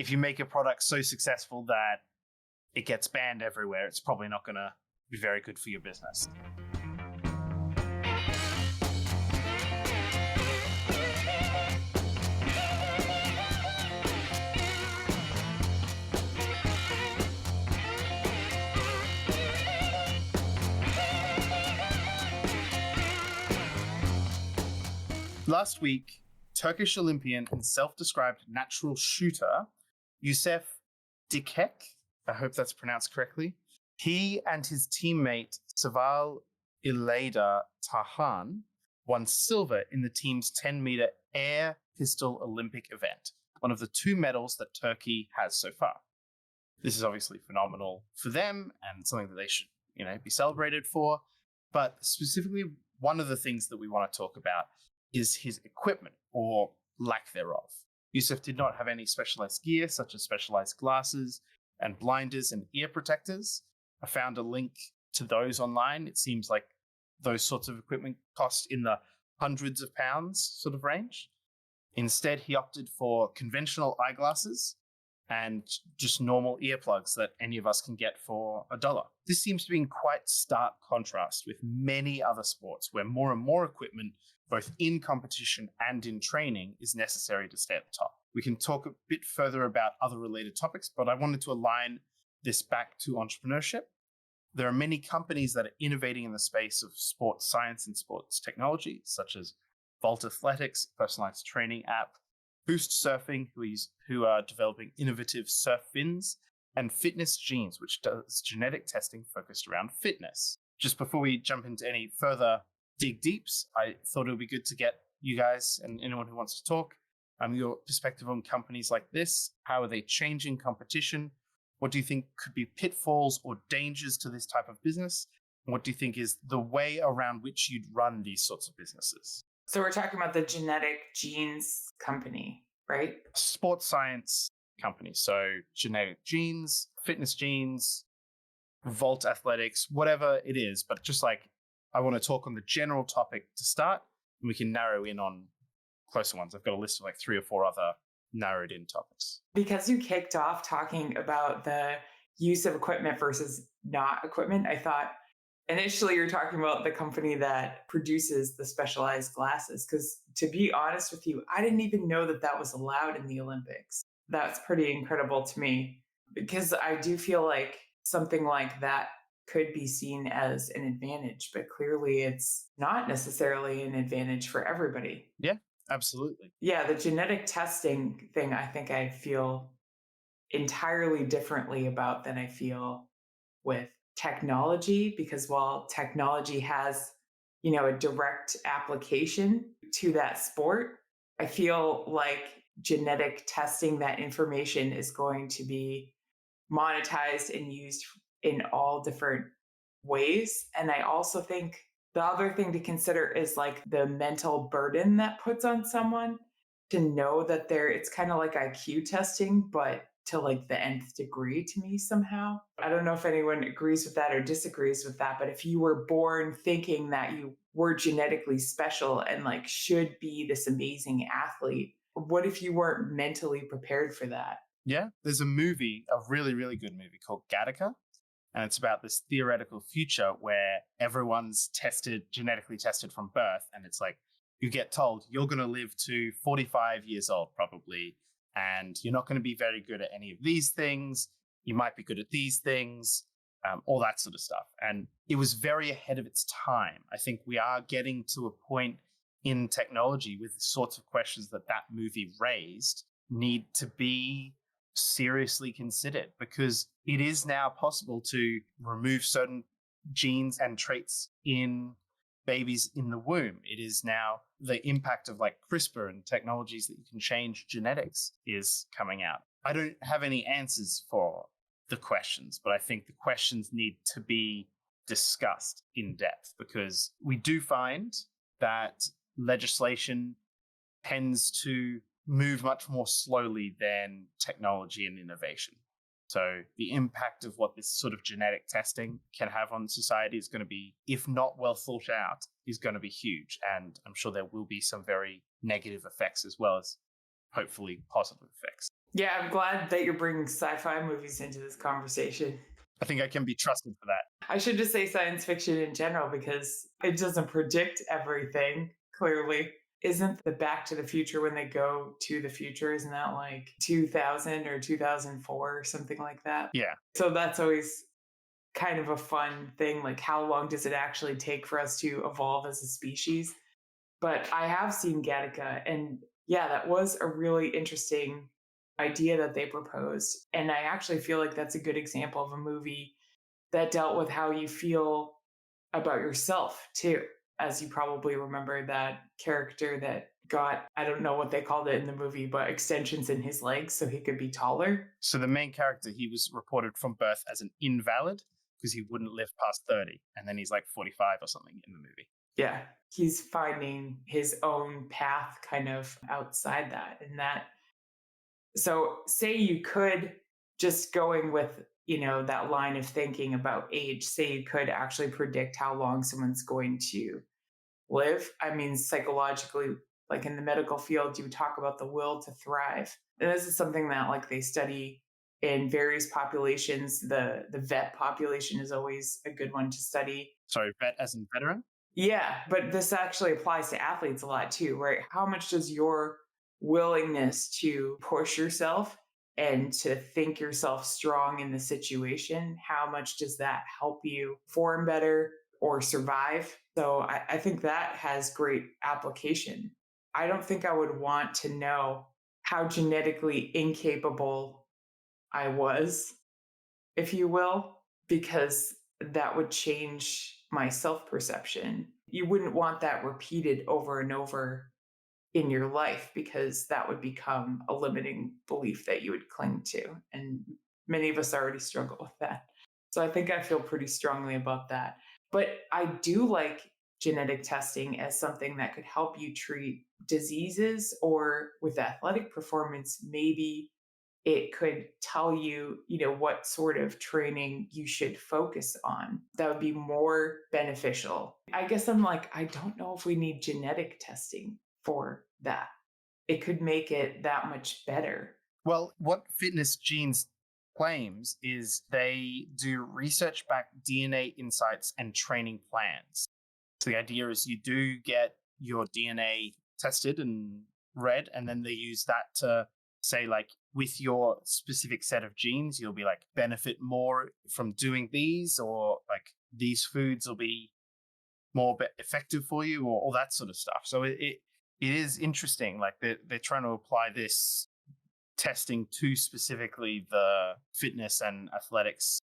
if you make a product so successful that it gets banned everywhere, it's probably not going to be very good for your business. Last week, Turkish Olympian and self-described natural shooter, Yusuf Dikek, I hope that's pronounced correctly, he and his teammate Seval İlayda Tarhan won silver in the team's 10-meter air pistol Olympic event, one of the 2 medals that Turkey has so far. This is obviously phenomenal for them and something that they should, be celebrated for. But specifically, one of the things that we want to talk about is his equipment, or lack thereof. Yusuf did not have any specialized gear, such as specialized glasses and blinders and ear protectors. I found a link to those online. It seems like those sorts of equipment cost in the hundreds of pounds sort of range. Instead, he opted for conventional eyeglasses and just normal earplugs that any of us can get for $1. This seems to be in quite stark contrast with many other sports where more and more equipment, both in competition and in training, is necessary to stay at the top. We can talk a bit further about other related topics, but I wanted to align this back to entrepreneurship. There are many companies that are innovating in the space of sports science and sports technology, such as Volt Athletics, a personalized training app, Boost Surfing, who are developing innovative surf fins, and Fitness Genes, which does genetic testing focused around fitness. Just before we jump into any further dig deeps, I thought it would be good to get you guys and anyone who wants to talk your perspective on companies like this. How are they changing competition? What do you think could be pitfalls or dangers to this type of business? And what do you think is the way around which you'd run these sorts of businesses? So we're talking about the Genetic Genes company, right? Sports science company. So Genetic Genes, Fitness Genes, Volt Athletics, whatever it is. But just like, I want to talk on the general topic to start, and we can narrow in on closer ones. I've got a list of like 3 or 4 other narrowed in topics. Because you kicked off talking about the use of equipment versus not equipment, I thought initially you're talking about the company that produces the specialized glasses. Because to be honest with you, I didn't even know that was allowed in the Olympics. That's pretty incredible to me, because I do feel like something like that could be seen as an advantage, but clearly it's not necessarily an advantage for everybody. Yeah, absolutely. Yeah, the genetic testing thing, I think I feel entirely differently about than I feel with technology, because while technology has, a direct application to that sport, I feel like genetic testing, that information is going to be monetized and used in all different ways. And I also think the other thing to consider is like the mental burden that puts on someone to know that it's kind of like IQ testing, but to like the nth degree to me somehow. I don't know if anyone agrees with that or disagrees with that, but if you were born thinking that you were genetically special and like should be this amazing athlete, what if you weren't mentally prepared for that? Yeah, there's a really, really good movie called Gattaca. And it's about this theoretical future where everyone's genetically tested from birth. And it's like, you get told you're going to live to 45 years old, probably. And you're not going to be very good at any of these things. You might be good at these things, all that sort of stuff. And it was very ahead of its time. I think we are getting to a point in technology with the sorts of questions that movie raised need to be seriously considered, because it is now possible to remove certain genes and traits in babies in the womb. It is now the impact of like CRISPR and technologies that you can change genetics is coming out. I don't have any answers for the questions, but I think the questions need to be discussed in depth, because we do find that legislation tends to move much more slowly than technology and innovation. So the impact of what this sort of genetic testing can have on society is going to be, if not well thought out, is going to be huge. And I'm sure there will be some very negative effects as well as hopefully positive effects. Yeah, I'm glad that you're bringing sci-fi movies into this conversation. I think I can be trusted for that. I should just say science fiction in general because it doesn't predict everything, clearly. Isn't the Back to the Future when they go to the future? Isn't that like 2000 or 2004 or something like that? Yeah. So that's always kind of a fun thing. Like, how long does it actually take for us to evolve as a species? But I have seen Gattaca, and yeah, that was a really interesting idea that they proposed. And I actually feel like that's a good example of a movie that dealt with how you feel about yourself too. As you probably remember, that character that got, I don't know what they called it in the movie, but extensions in his legs so he could be taller. So the main character, he was reported from birth as an invalid because he wouldn't live past 30. And then he's like 45 or something in the movie. Yeah, he's finding his own path kind of outside that. And that, so say you could, just going with, that line of thinking about age, say you could actually predict how long someone's going to live. I mean, psychologically, like in the medical field, you talk about the will to thrive. And this is something that like they study in various populations. The vet population is always a good one to study. Sorry, vet as in veteran? Yeah, but this actually applies to athletes a lot too, right? How much does your willingness to push yourself and to think yourself strong in the situation, how much does that help you form better or survive? So I think that has great application. I don't think I would want to know how genetically incapable I was, if you will, because that would change my self perception. You wouldn't want that repeated over and over in your life because that would become a limiting belief that you would cling to. And many of us already struggle with that. So I think I feel pretty strongly about that. But I do like genetic testing as something that could help you treat diseases, or with athletic performance, maybe it could tell you, what sort of training you should focus on. That would be more beneficial. I guess I'm like, I don't know if we need genetic testing for that. It could make it that much better. Well, what Fitness Genes claims is they do research backed DNA insights and training plans. So the idea is you do get your DNA tested and read, and then they use that to say, like, with your specific set of genes, you'll be like benefit more from doing these, or like these foods will be more effective for you, or all that sort of stuff. So it is interesting. Like they're trying to apply this testing to specifically the fitness and athletics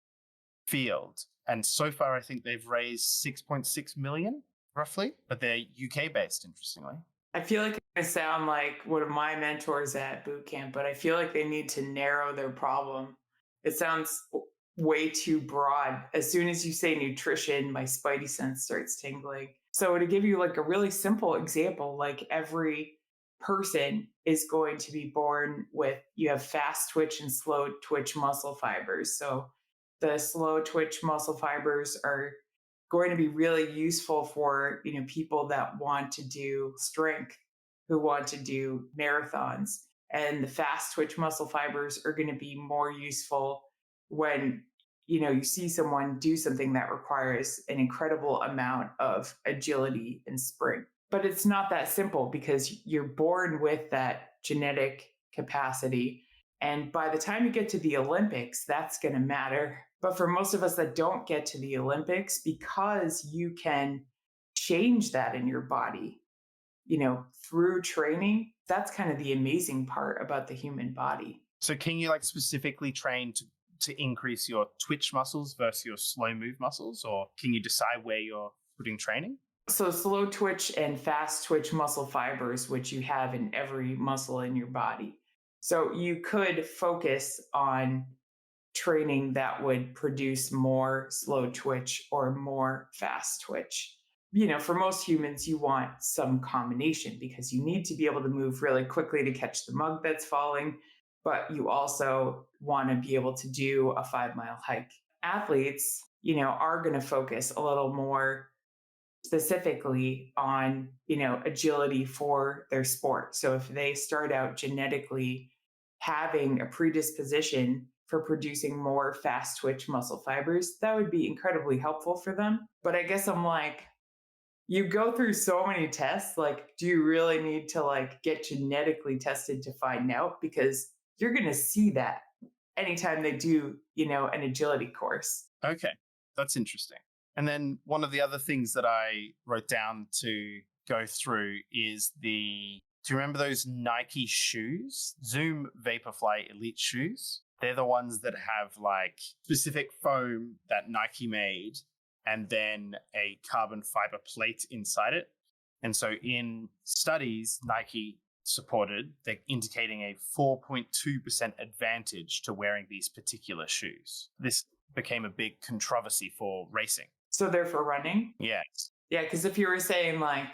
field. And so far, I think they've raised 6.6 million roughly, but they're UK based, interestingly. I feel like I sound like one of my mentors at boot camp, but I feel like they need to narrow their problem. It sounds way too broad. As soon as you say nutrition, my spidey sense starts tingling. So to give you like a really simple example, like every person is going to be born with, you have fast twitch and slow twitch muscle fibers. So the slow twitch muscle fibers are going to be really useful for, people that want to do strength, who want to do marathons. And the fast twitch muscle fibers are going to be more useful when, you see someone do something that requires an incredible amount of agility and sprint. But it's not that simple because you're born with that genetic capacity. And by the time you get to the Olympics, that's going to matter. But for most of us that don't get to the Olympics, because you can change that in your body, through training, that's kind of the amazing part about the human body. So can you like specifically train to increase your twitch muscles versus your slow move muscles, or can you decide where you're putting training? So slow twitch and fast twitch muscle fibers, which you have in every muscle in your body. So you could focus on training that would produce more slow twitch or more fast twitch. For most humans, you want some combination because you need to be able to move really quickly to catch the mug that's falling, but you also want to be able to do a 5-mile hike. Athletes, are going to focus a little more specifically on, agility for their sport. So if they start out genetically having a predisposition for producing more fast twitch muscle fibers, that would be incredibly helpful for them. But I guess I'm like, you go through so many tests, like, do you really need to like get genetically tested to find out? Because you're going to see that anytime they do, an agility course. Okay, that's interesting. And then one of the other things that I wrote down to go through is do you remember those Nike shoes? Zoom Vaporfly Elite shoes? They're the ones that have like specific foam that Nike made and then a carbon fiber plate inside it. And so in studies, Nike supported, they're indicating a 4.2% advantage to wearing these particular shoes. This became a big controversy for racing. So they're for running? Yes. Yeah, because if you were saying like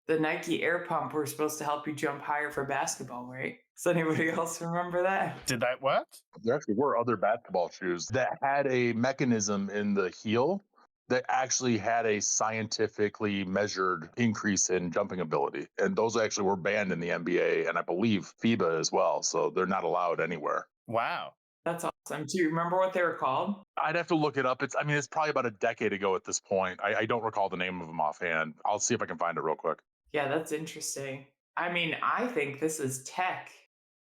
the Nike Air Pump were supposed to help you jump higher for basketball, right? Does anybody else remember that? Did that work? There actually were other basketball shoes that had a mechanism in the heel that actually had a scientifically measured increase in jumping ability. And those actually were banned in the NBA and I believe FIBA as well. So they're not allowed anywhere. Wow. That's awesome. Do you remember what they were called? I'd have to look it up. It's probably about a decade ago at this point. I don't recall the name of them offhand. I'll see if I can find it real quick. Yeah, that's interesting. I mean, I think this is tech,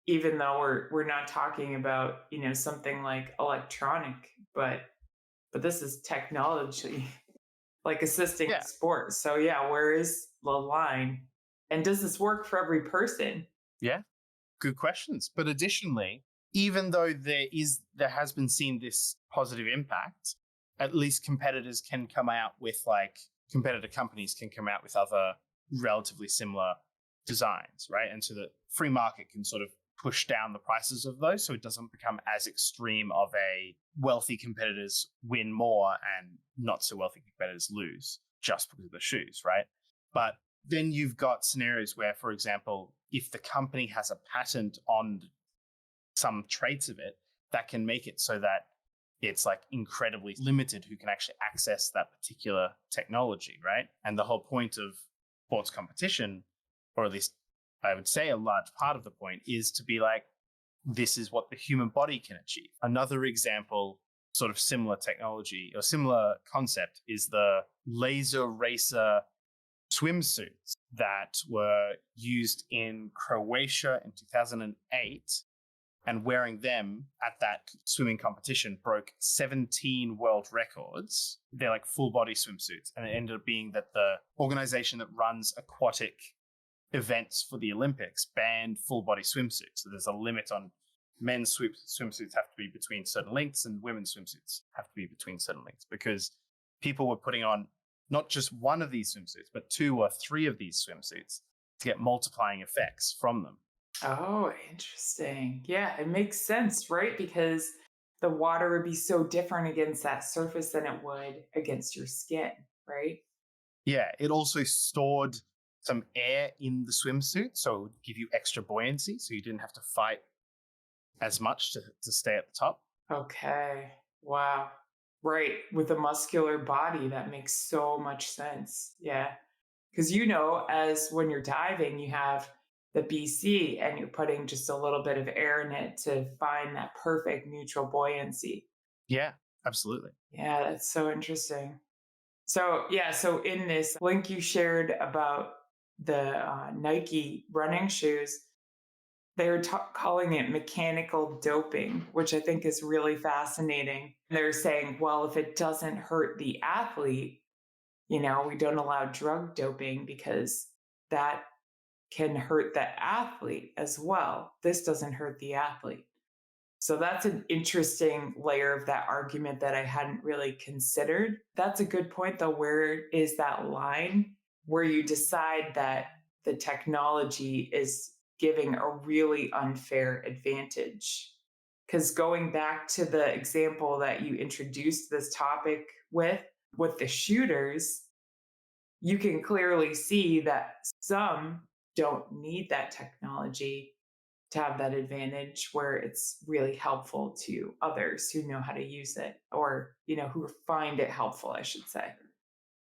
even though we're not talking about, something like electronic, but this is technology, like assisting sports. So yeah, where is the line? And does this work for every person? Yeah, good questions. But additionally, even though there has been seen this positive impact, at least competitors can come out with competitor companies can come out with other relatively similar designs, right? And so the free market can sort of push down the prices of those so it doesn't become as extreme of a wealthy competitors win more and not so wealthy competitors lose just because of the shoes, right? But then you've got scenarios where, for example, if the company has a patent on some traits of it, that can make it so that it's like incredibly limited who can actually access that particular technology, right? And the whole point of sports competition, or at least I would say a large part of the point, is to be like, this is what the human body can achieve. Another example, sort of similar technology or similar concept, is the Laser Racer swimsuits that were used in Croatia in 2008. And wearing them at that swimming competition broke 17 world records. They're like full body swimsuits. And it ended up being that the organization that runs aquatic events for the Olympics banned full body swimsuits. So there's a limit on men's swimsuits have to be between certain lengths and women's swimsuits have to be between certain lengths, because people were putting on not just one of these swimsuits, but 2 or 3 of these swimsuits to get multiplying effects from them. Oh, interesting. Yeah, it makes sense, right? Because the water would be so different against that surface than it would against your skin, right? Yeah, it also stored some air in the swimsuit, so it would give you extra buoyancy, so you didn't have to fight as much to stay at the top. Okay. Wow. Right. With a muscular body, that makes so much sense. Yeah. Because as when you're diving, you have the BC and you're putting just a little bit of air in it to find that perfect neutral buoyancy. Yeah, absolutely. Yeah, that's so interesting. So in this link you shared about the Nike running shoes, they were calling it mechanical doping, which I think is really fascinating. They're saying, well, if it doesn't hurt the athlete, we don't allow drug doping because that can hurt the athlete as well. This doesn't hurt the athlete. So that's an interesting layer of that argument that I hadn't really considered. That's a good point, though. Where is that line where you decide that the technology is giving a really unfair advantage? Because going back to the example that you introduced this topic with the shooters, you can clearly see that some don't need that technology to have that advantage, where it's really helpful to others who know how to use it, or who find it helpful, I should say.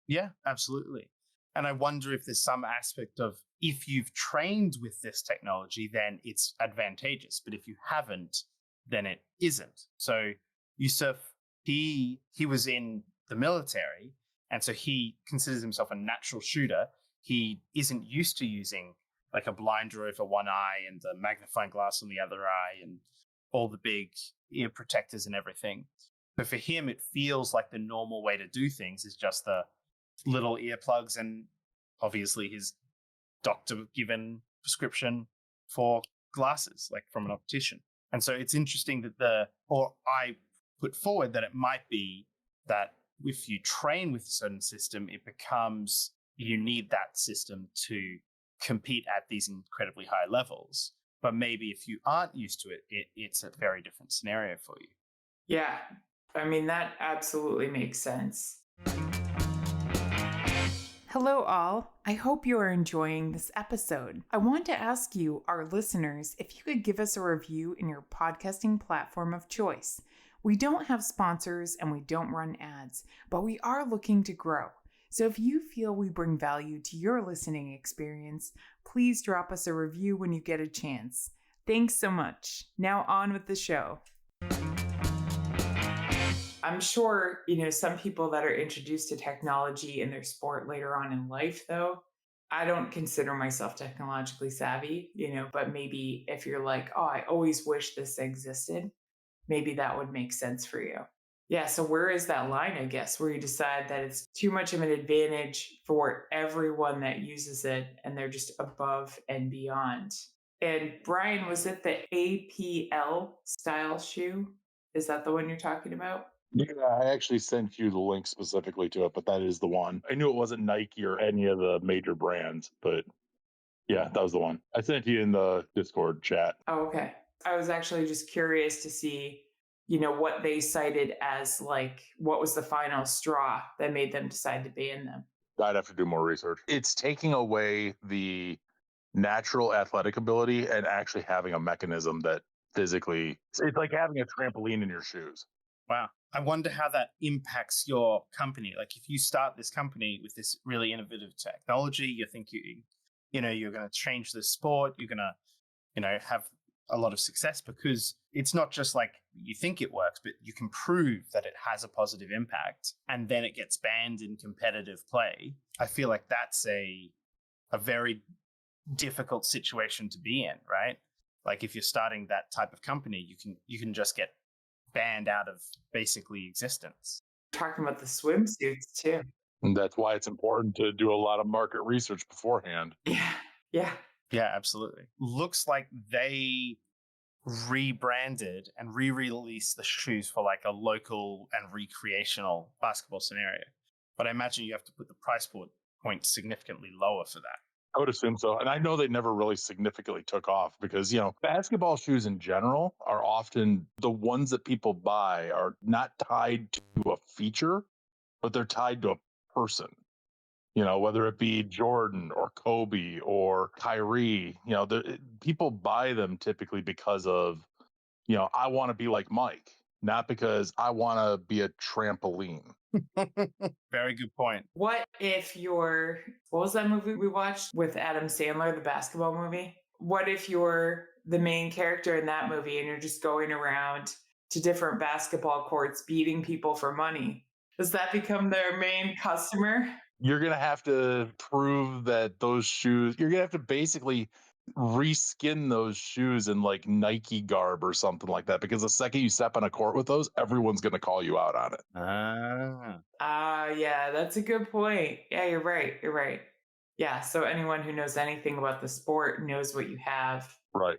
Yeah, absolutely. And I wonder if there's some aspect of, if you've trained with this technology, then it's advantageous. But if you haven't, then it isn't. So Yusuf, he was in the military, and so he considers himself a natural shooter. He isn't used to using like a blinder over one eye and the magnifying glass on the other eye and all the big ear protectors and everything. But for him, it feels like the normal way to do things is just the little earplugs and obviously his doctor given prescription for glasses, like from an optician. And so it's interesting that I put forward that it might be that if you train with a certain system, it becomes, you need that system to compete at these incredibly high levels. But maybe if you aren't used to it, it's a very different scenario for you. Yeah, I mean, that absolutely makes sense. Hello, all. I hope you are enjoying this episode. I want to ask you, our listeners, if you could give us a review in your podcasting platform of choice. We don't have sponsors and we don't run ads, but we are looking to grow. So if you feel we bring value to your listening experience, please drop us a review when you get a chance. Thanks so much. Now on with the show. I'm sure, some people that are introduced to technology in their sport later on in life, though, I don't consider myself technologically savvy, but maybe if you're like, oh, I always wish this existed, maybe that would make sense for you. Yeah, so where is that line, I guess, where you decide that it's too much of an advantage for everyone that uses it and they're just above and beyond? And Brian, was it the APL style shoe? Is that the one you're talking about? Yeah, I actually sent you the link specifically to it, but that is the one. I knew it wasn't Nike or any of the major brands, but yeah, that was the one. I sent you in the Discord chat. Oh, okay. I was actually just curious to see, what they cited as like, what was the final straw that made them decide to ban them? I'd have to do more research. It's taking away the natural athletic ability and actually having a mechanism that physically, it's like having a trampoline in your shoes. Wow. I wonder how that impacts your company. Like if you start this company with this really innovative technology, you think you're going to change the sport, you're going to, have a lot of success because it's not just like you think it works, but you can prove that it has a positive impact and then it gets banned in competitive play. I feel like that's a very difficult situation to be in, right? Like if you're starting that type of company, you can just get banned out of basically existence. Talking about the swimsuits too. And that's why it's important to do a lot of market research beforehand. Yeah. Yeah, absolutely. Looks like they rebranded and re-released the shoes for like a local and recreational basketball scenario. But I imagine you have to put the price point significantly lower for that. I would assume so. And I know they never really significantly took off because, basketball shoes in general are often the ones that people buy are not tied to a feature, but they're tied to a person. Whether it be Jordan or Kobe or Kyrie, people buy them typically because of, I want to be like Mike, not because I want to be a trampoline. Very good point. What if what was that movie we watched with Adam Sandler, the basketball movie? What if you're the main character in that movie and you're just going around to different basketball courts beating people for money? Does that become their main customer? You're going to have to prove that those shoes, you're going to have to basically reskin those shoes in like Nike garb or something like that, because the second you step on a court with those, everyone's going to call you out on it. Yeah, that's a good point. Yeah, you're right. Yeah, so anyone who knows anything about the sport knows what you have. Right.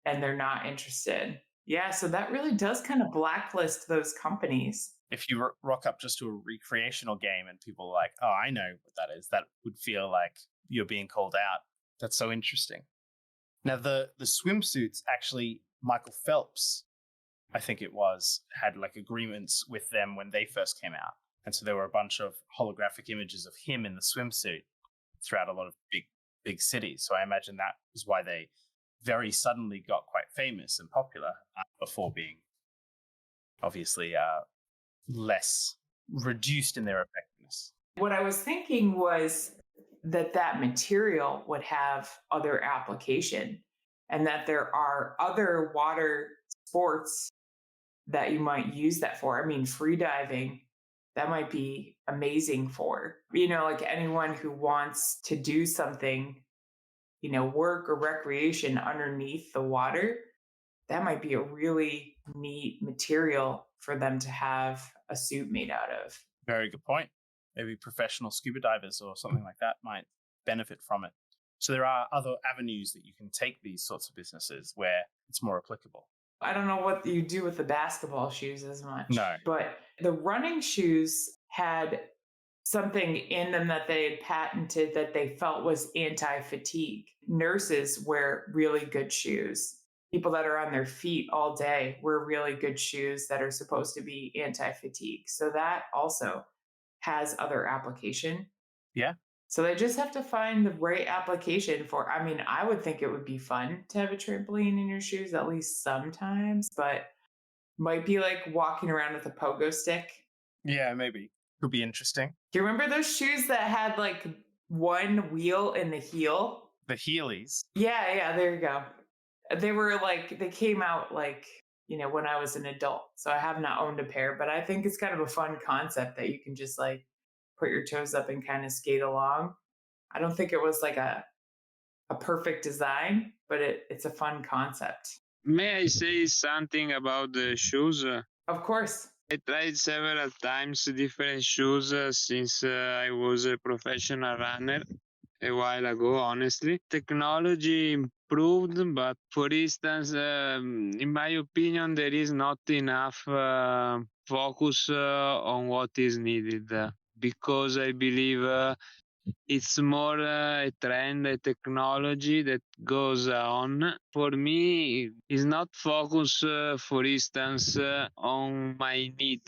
And they're not interested. Yeah, so that really does kind of blacklist those companies. If you rock up just to a recreational game and people are like, oh, I know what that is, that would feel like you're being called out. That's so interesting. Now, the swimsuits, actually, Michael Phelps, I think it was, had like agreements with them when they first came out. And so there were a bunch of holographic images of him in the swimsuit throughout a lot of big cities. So I imagine that was why they very suddenly got quite famous and popular before being obviously less reduced in their effectiveness. What I was thinking was that material would have other application, and that there are other water sports that you might use that for. I mean, free diving, that might be amazing for, like anyone who wants to do something, work or recreation underneath the water. That might be a really neat material for them to have a suit made out of. Very good point. Maybe professional scuba divers or something like that might benefit from it. So there are other avenues that you can take these sorts of businesses where it's more applicable. I don't know what you do with the basketball shoes as much. No. But the running shoes had something in them that they had patented that they felt was anti-fatigue. Nurses wear really good shoes. People that are on their feet all day wear really good shoes that are supposed to be anti-fatigue. So that also has other application. Yeah. So they just have to find the right application for, I would think it would be fun to have a trampoline in your shoes at least sometimes, but might be like walking around with a pogo stick. Yeah, maybe. Could be interesting. Do you remember those shoes that had like one wheel in the heel? The Heelys. Yeah, there you go. They were like, they came out like, when I was an adult. So I have not owned a pair, but I think it's kind of a fun concept that you can just like put your toes up and kind of skate along. I don't think it was like a perfect design, but it's a fun concept. May I say something about the shoes? Of course. I tried several times different shoes since I was a professional runner a while ago, honestly. Technology improved, but for instance, in my opinion, there is not enough focus on what is needed. Because I believe it's more a trend, a technology that goes on. For me, it's not focused, for instance, on my need.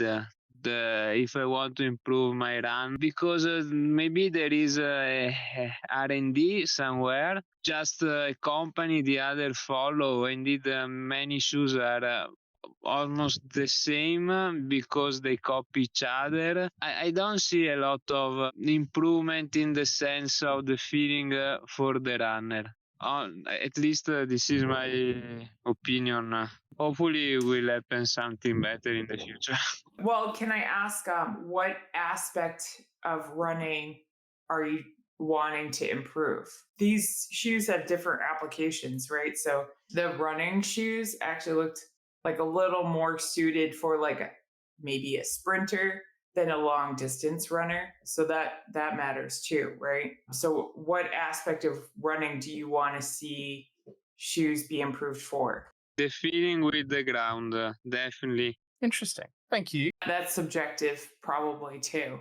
If I want to improve my run, because maybe there is a R&D somewhere, just a company, the other follow. Indeed, many shoes are almost the same because they copy each other. I don't see a lot of improvement in the sense of the feeling for the runner. At least this is my opinion. Hopefully will happen something better in the future. Well, can I ask what aspect of running are you wanting to improve? These shoes have different applications, right? So the running shoes actually looked like a little more suited for like maybe a sprinter than a long distance runner. So that matters too, right? So what aspect of running do you want to see shoes be improved for? The feeling with the ground, definitely. Interesting. Thank you. That's subjective probably too.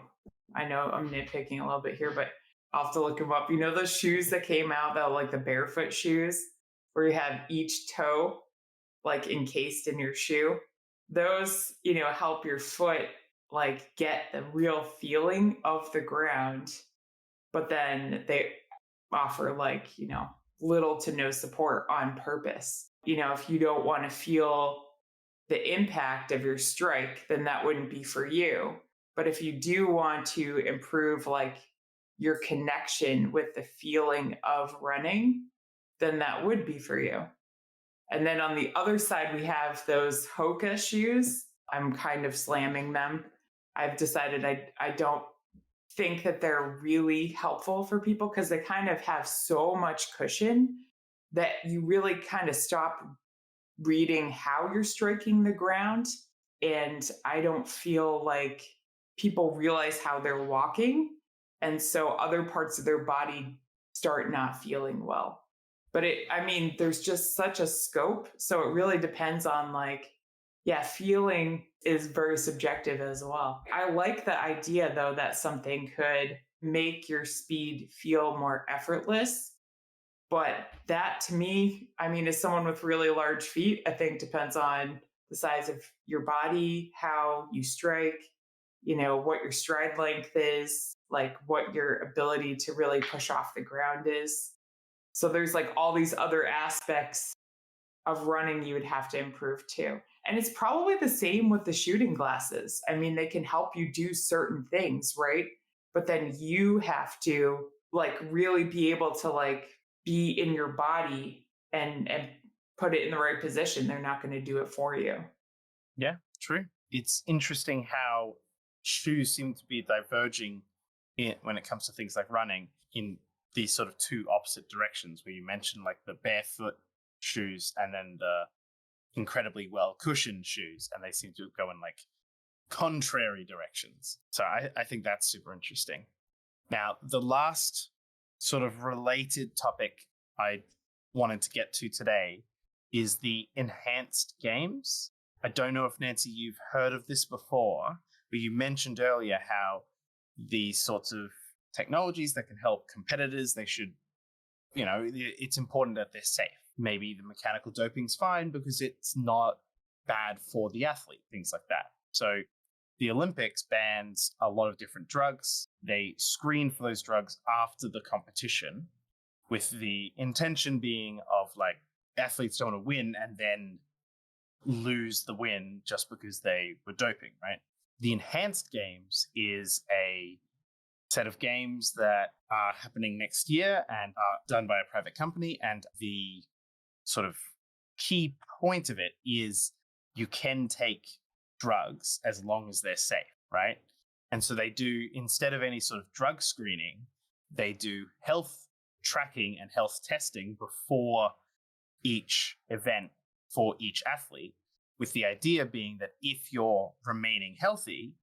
I know I'm nitpicking a little bit here, but I'll have to look them up. Those shoes that came out that like the barefoot shoes where you have each toe like encased in your shoe? Those, help your foot like get the real feeling of the ground, but then they offer like, little to no support on purpose. If you don't want to feel the impact of your strike, then that wouldn't be for you. But if you do want to improve like your connection with the feeling of running, then that would be for you. And then on the other side, we have those Hoka shoes. I'm kind of slamming them. I've decided I don't think that they're really helpful for people because they kind of have so much cushion that you really kind of stop reading how you're striking the ground. And I don't feel like people realize how they're walking. And so other parts of their body start not feeling well. But there's just such a scope. So it really depends on feeling is very subjective as well. I like the idea though that something could make your speed feel more effortless. But that to me, as someone with really large feet, I think depends on the size of your body, how you strike, what your stride length is, like what your ability to really push off the ground is. So there's like all these other aspects of running you would have to improve too. And it's probably the same with the shooting glasses. They can help you do certain things, right? But then you have to like really be able to like be in your body and put it in the right position. They're not going to do it for you. Yeah, true. It's interesting how shoes seem to be diverging when it comes to things like running in these sort of two opposite directions, where you mentioned like the barefoot shoes and then the incredibly well cushioned shoes, and they seem to go in like contrary directions. So I think that's super interesting. Now, the last sort of related topic I wanted to get to today is the enhanced games. I don't know if, Nancy, you've heard of this before, but you mentioned earlier how these sorts of technologies that can help competitors, they should, it's important that they're safe. Maybe the mechanical doping's fine because it's not bad for the athlete, things like that. So the Olympics bans a lot of different drugs. They screen for those drugs after the competition, with the intention being of like athletes don't want to win and then lose the win just because they were doping, right? The enhanced games is a set of games that are happening next year and are done by a private company. And the sort of key point of it is you can take drugs as long as they're safe, right? And so they do, instead of any sort of drug screening, they do health tracking and health testing before each event for each athlete, with the idea being that if you're remaining healthy,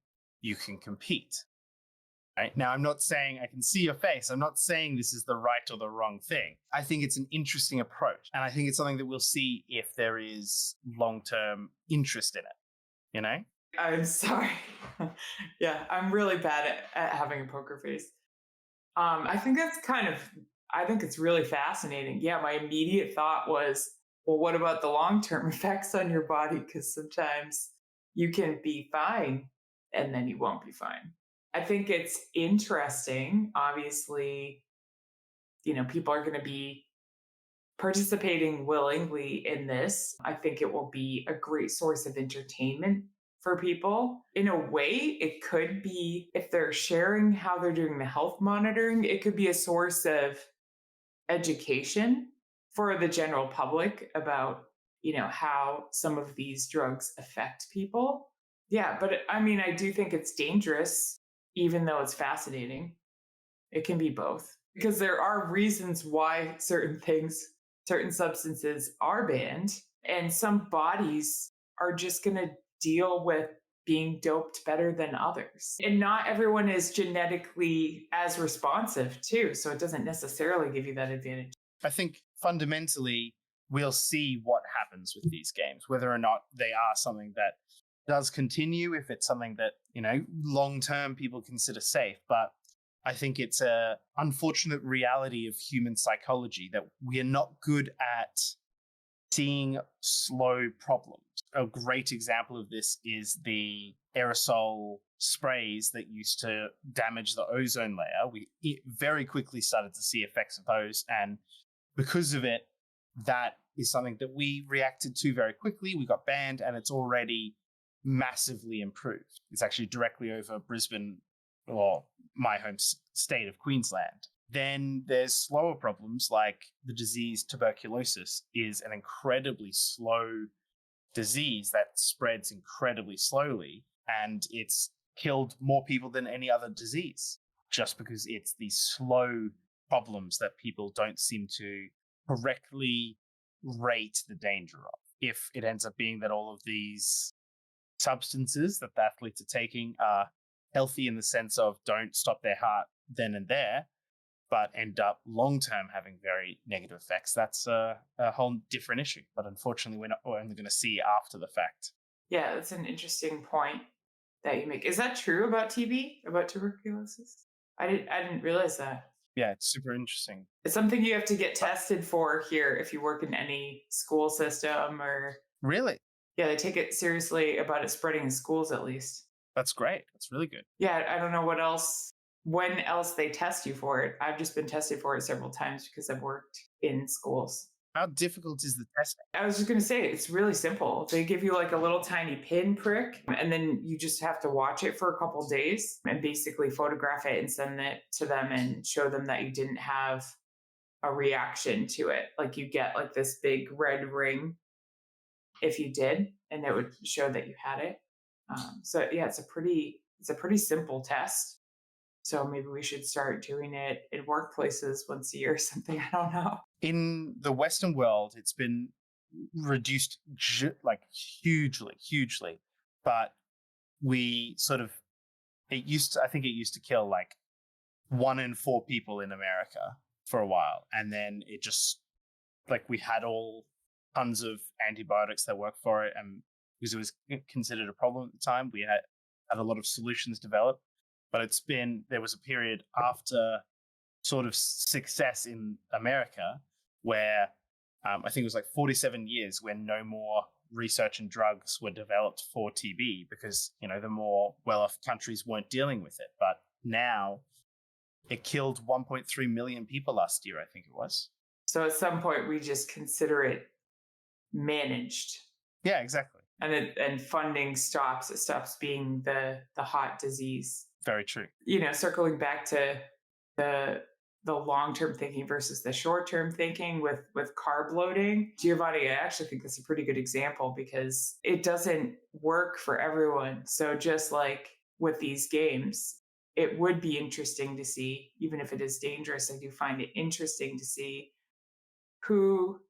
you can compete. Right? Now, I'm not saying, I can see your face, I'm not saying this is the right or the wrong thing. I think it's an interesting approach. And I think it's something that we'll see if there is long-term interest in it, I'm sorry. Yeah, I'm really bad at having a poker face. I think I think it's really fascinating. Yeah, my immediate thought was, well, what about the long-term effects on your body? Because sometimes you can be fine and then you won't be fine. I think it's interesting. Obviously, people are going to be participating willingly in this. I think it will be a great source of entertainment for people. In a way, it could be, if they're sharing how they're doing the health monitoring, it could be a source of education for the general public about, how some of these drugs affect people. Yeah, but I mean, I do think it's dangerous, even though it's fascinating. It can be both, because there are reasons why certain substances are banned, and some bodies are just going to deal with being doped better than others. And not everyone is genetically as responsive too, so it doesn't necessarily give you that advantage. I think fundamentally we'll see what happens with these games, whether or not they are something that does continue, if it's something that, long term people consider safe. But I think it's a unfortunate reality of human psychology that we are not good at seeing slow problems. A great example of this is the aerosol sprays that used to damage the ozone layer. We very quickly started to see effects of those. And because of it, that is something that we reacted to very quickly. We got banned, and it's already massively improved. It's actually directly over Brisbane, or my home state of Queensland. Then there's slower problems like the disease tuberculosis is an incredibly slow disease that spreads incredibly slowly, and it's killed more people than any other disease, just because it's these slow problems that people don't seem to correctly rate the danger of. If it ends up being that all of these substances that the athletes are taking are healthy in the sense of don't stop their heart then and there, but end up long-term having very negative effects, that's a whole different issue. But unfortunately, we're only going to see after the fact. Yeah, that's an interesting point that you make. Is that true about TB, about tuberculosis? I didn't realize that. Yeah, it's super interesting. It's something you have to get tested for here if you work in any school system or... Really? Yeah, they take it seriously about it spreading in schools, at least. That's great. That's really good. Yeah, I don't know when else they test you for it. I've just been tested for it several times because I've worked in schools. How difficult is the testing? I was just going to say, it's really simple. They give you like a little tiny pin prick, and then you just have to watch it for a couple days and basically photograph it and send it to them and show them that you didn't have a reaction to it. Like you get like this big red ring if you did, and it would show that you had it. So yeah, it's a pretty simple test. So maybe we should start doing it in workplaces once a year or something. I don't know. In the Western world, it's been reduced like hugely. But we sort of, I think it used to kill like 1 in 4 people in America for a while. And then it just, like we had tons of antibiotics that worked for it. And because it was considered a problem at the time, we had a lot of solutions developed. But there was a period after sort of success in America where I think it was like 47 years when no more research and drugs were developed for TB because, the more well-off countries weren't dealing with it. But now it killed 1.3 million people last year, I think it was. So at some point we just consider it managed. Yeah, exactly. And funding stops. It stops being the hot disease. Very true. Circling back to the long-term thinking versus the short-term thinking with carb loading, Giovanni, I actually think that's a pretty good example because it doesn't work for everyone. So just like with these games, it would be interesting to see, even if it is dangerous, I do find it interesting to see who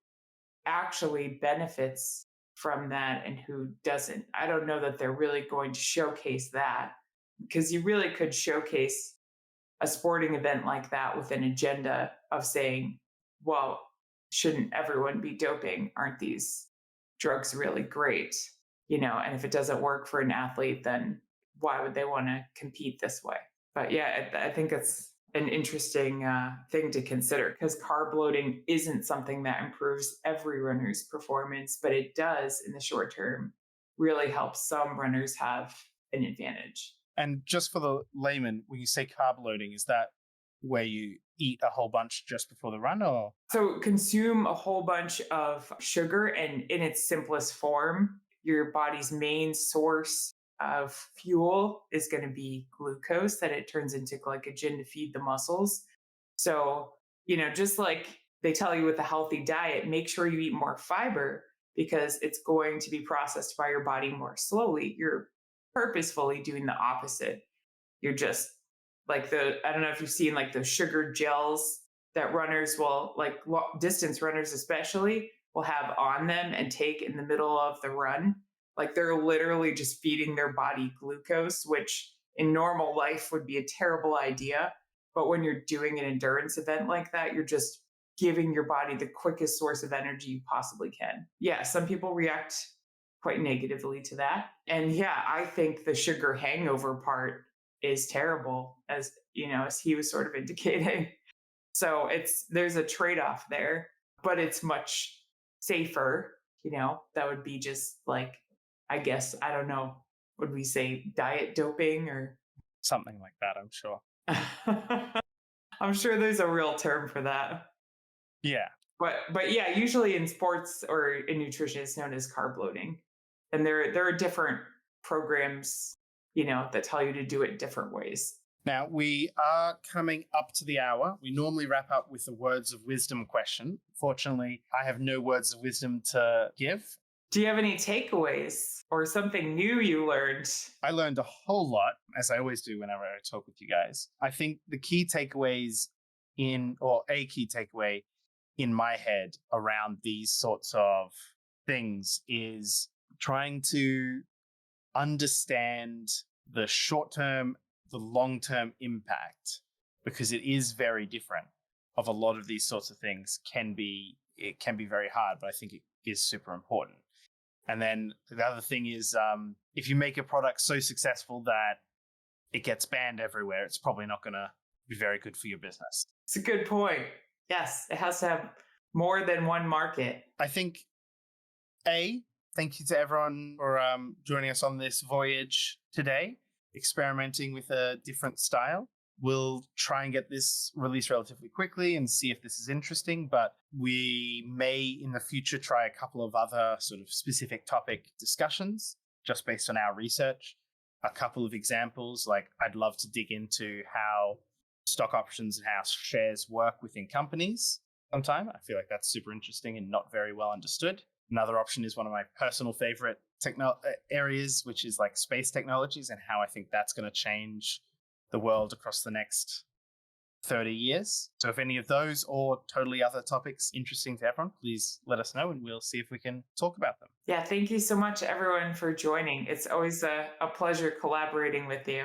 actually benefits from that and who doesn't. I don't know that they're really going to showcase that, because you really could showcase a sporting event like that with an agenda of saying, well, shouldn't everyone be doping? Aren't these drugs really great? And if it doesn't work for an athlete, then why would they want to compete this way? But yeah, I think it's an interesting thing to consider, because carb loading isn't something that improves every runner's performance, but it does in the short term really help some runners have an advantage. And just for the layman, when you say carb loading, is that where you eat a whole bunch just before the run, or? So consume a whole bunch of sugar, and in its simplest form, your body's main source of fuel is going to be glucose that it turns into glycogen to feed the muscles. So, just like they tell you with a healthy diet, make sure you eat more fiber because it's going to be processed by your body more slowly. You're purposefully doing the opposite. You're just like I don't know if you've seen like those sugar gels that runners will, like distance runners especially, will have on them and take in the middle of the run. Like they're literally just feeding their body glucose, which in normal life would be a terrible idea. But when you're doing an endurance event like that, you're just giving your body the quickest source of energy you possibly can. Yeah, some people react quite negatively to that. And yeah, I think the sugar hangover part is terrible, as he was sort of indicating. So there's a trade-off there, but it's much safer. That would be just like, I guess, I don't know, would we say diet doping or something like that? I'm sure. I'm sure there's a real term for that. Yeah. But yeah, usually in sports or in nutrition, it's known as carb loading. And there are different programs, that tell you to do it different ways. Now, we are coming up to the hour. We normally wrap up with a words of wisdom question. Fortunately, I have no words of wisdom to give. Do you have any takeaways or something new you learned? I learned a whole lot, as I always do whenever I talk with you guys. I think the key takeaways a key takeaway in my head around these sorts of things is trying to understand the short-term, the long-term impact, because it is very different of a lot of these sorts of things. It can be very hard, but I think it is super important. And then the other thing is, if you make a product so successful that it gets banned everywhere, it's probably not going to be very good for your business. It's a good point. Yes, it has to have more than one market. I think, thank you to everyone for joining us on this voyage today, experimenting with a different style. We'll try and get this released relatively quickly and see if this is interesting, but we may in the future try a couple of other sort of specific topic discussions just based on our research. A couple of examples, like I'd love to dig into how stock options and how shares work within companies sometime. I feel like that's super interesting and not very well understood. Another option is one of my personal favorite areas, which is like space technologies and how I think that's going to change the world across the next 30 years. So if any of those or totally other topics interesting to everyone, please let us know and we'll see if we can talk about them. Yeah, thank you so much, everyone, for joining. It's always a pleasure collaborating with you.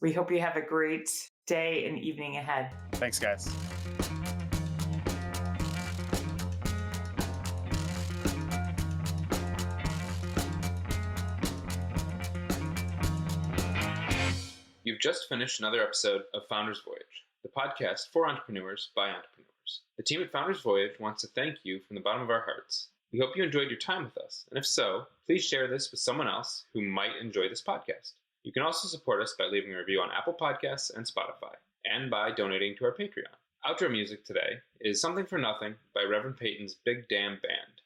We hope you have a great day and evening ahead. Thanks, guys. You've just finished another episode of Founders Voyage, the podcast for entrepreneurs by entrepreneurs. The team at Founders Voyage wants to thank you from the bottom of our hearts. We hope you enjoyed your time with us, and if so, please share this with someone else who might enjoy this podcast. You can also support us by leaving a review on Apple Podcasts and Spotify, and by donating to our Patreon. Outro music today is Something for Nothing by Reverend Peyton's Big Damn Band.